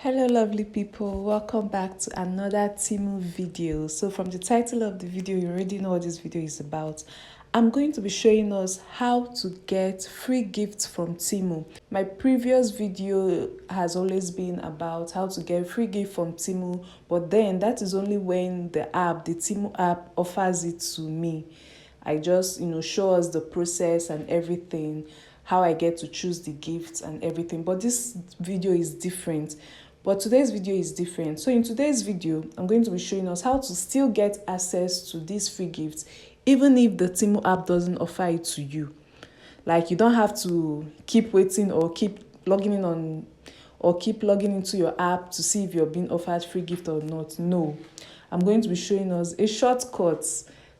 Hello lovely people, welcome back to another Temu video. So from the title of the video, you already know what this video is about. I'm going to be showing us how to get free gifts from Temu. My previous video has always been about how to get free gift from Temu, but then that is only when the Temu app offers it to me. I just, show us the process and everything, how I get to choose the gifts and everything. But this video is different. But today's video is different. So in today's video, I'm going to be showing us how to still get access to these free gifts, even if the Temu app doesn't offer it to you. Like, you don't have to keep waiting or keep logging in on or keep logging into your app to see if you're being offered free gift or not. No, I'm going to be showing us a shortcut,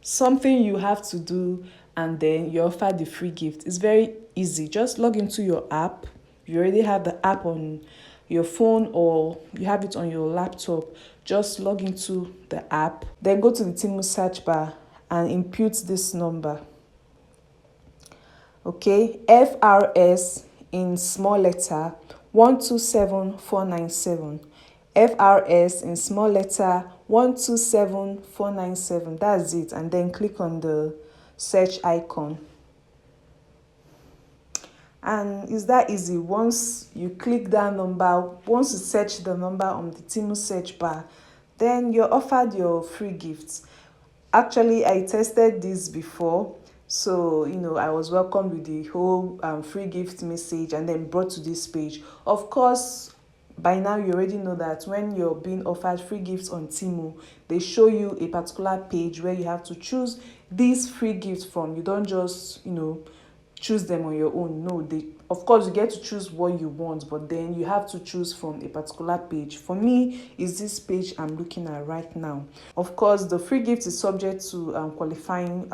something you have to do, and then you're offered the free gift. It's very easy. Just log into your app. You already have the app on your phone or you have it on your laptop. Just log into the app, then go to the Temu search bar and input this number. Okay, FRS in small letter 127497. FRS in small letter 127497. That's it. And then click on the search icon. And it's that easy. Once you click that number, once you search the number on the Temu search bar, then you're offered your free gifts. Actually, I tested this before. So, I was welcomed with the whole free gift message and then brought to this page. Of course, by now you already know that when you're being offered free gifts on Temu, they show you a particular page where you have to choose these free gifts from. You don't just, choose them on your own. No, of course you get to choose what you want, but then you have to choose from a particular page. For me, is this page I'm looking at right now. Of course, the free gift is subject to qualifying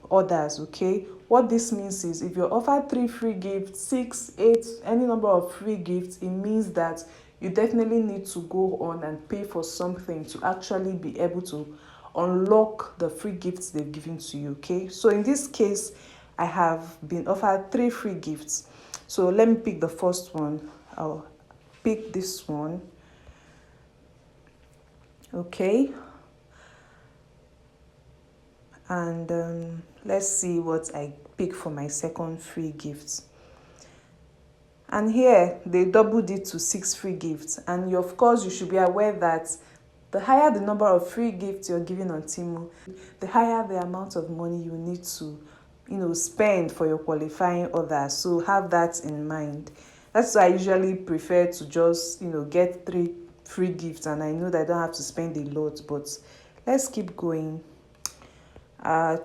orders. Okay, what this means is if you're offered 3 free gifts, 6, 8, any number of free gifts, it means that you definitely need to go on and pay for something to actually be able to unlock the free gifts they've given to you. Okay, so in this case, I have been offered 3 free gifts. So let me pick the first one. I'll pick this one. Okay. And let's see what I pick for my second free gift. And here they doubled it to 6 free gifts. And of course, you should be aware that the higher the number of free gifts you're giving on Temu, the higher the amount of money you need to spend for your qualifying orders. So have that in mind. That's why I usually prefer to just get 3 free gifts, and I know that I don't have to spend a lot. But let's keep going.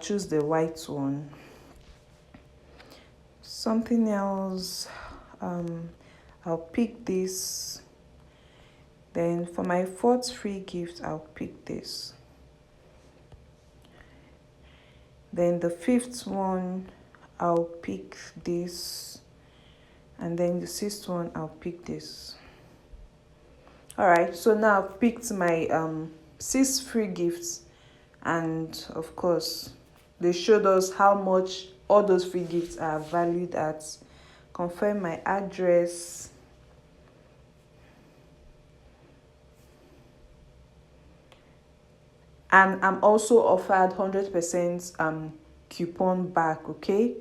Choose the white one. Something else. I'll pick this. Then for my 4th free gift, I'll pick this. Then the 5th one, I'll pick this. And then the 6th one, I'll pick this. Alright, so now I've picked my 6 free gifts. And of course, they showed us how much all those free gifts are valued at. Confirm my address. And I'm also offered 100% coupon back. Okay,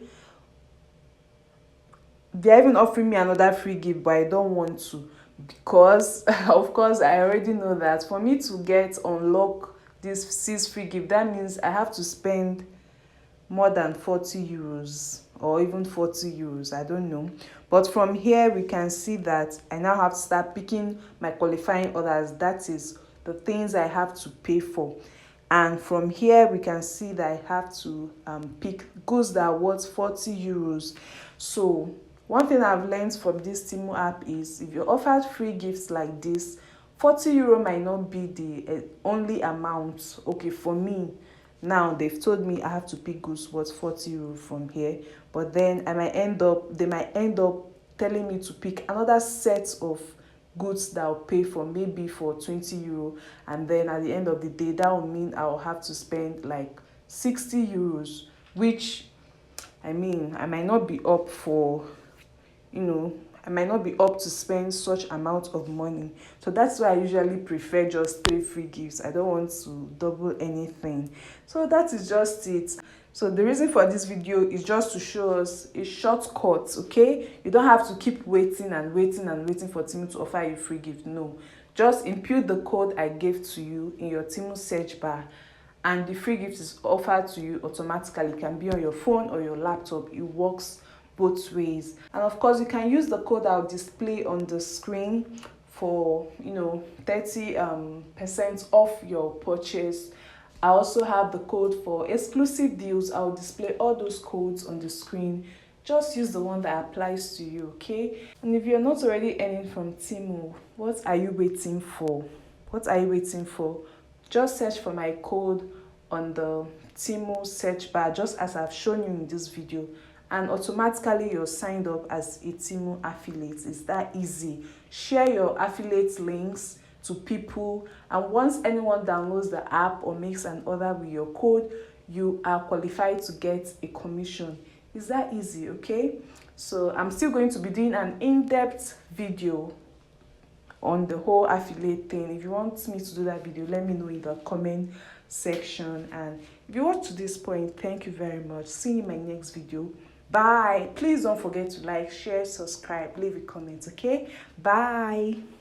they're even offering me another free gift, but I don't want to, because of course I already know that for me to unlock this 6 free gift, that means I have to spend more than 40 euros or even 40 euros. I don't know. But from here we can see that I now have to start picking my qualifying orders. That is the things I have to pay for. And from here we can see that I have to pick goods that are worth 40 euros. So one thing I've learned from this Temu app is if you're offered free gifts like this, 40 euro might not be the only amount. Okay, for me now, they've told me I have to pick goods worth 40 euro from here, but then they might end up telling me to pick another set of goods that I'll pay for maybe for 20 euro, and then at the end of the day that will mean I'll have to spend like 60 euros, which I might not be up for. I might not be up to spend such amount of money. So that's why I usually prefer just 3 free gifts. I don't want to double anything. So that is just it. So the reason for this video is just to show us a shortcut, okay? You don't have to keep waiting and waiting and waiting for Temu to offer you free gift. No, just input the code I gave to you in your Temu search bar, and the free gift is offered to you automatically. It can be on your phone or your laptop. It works both ways. And of course, you can use the code I'll display on the screen for 30% off your purchase. I also have the code for exclusive deals. I'll display all those codes on the screen. Just use the one that applies to you, okay? And if you're not already earning from Temu, what are you waiting for? What are you waiting for? Just search for my code on the Temu search bar, just as I've shown you in this video, and automatically you're signed up as a Temu affiliate. It's that easy. Share your affiliate links to people, and once anyone downloads the app or makes an order with your code, you are qualified to get a commission. It's that easy, okay? So I'm still going to be doing an in-depth video on the whole affiliate thing. If you want me to do that video, let me know in the comment section. And if you watched to this point, thank you very much. See you in my next video. Bye. Please don't forget to like, share, subscribe, leave a comment, okay? Bye.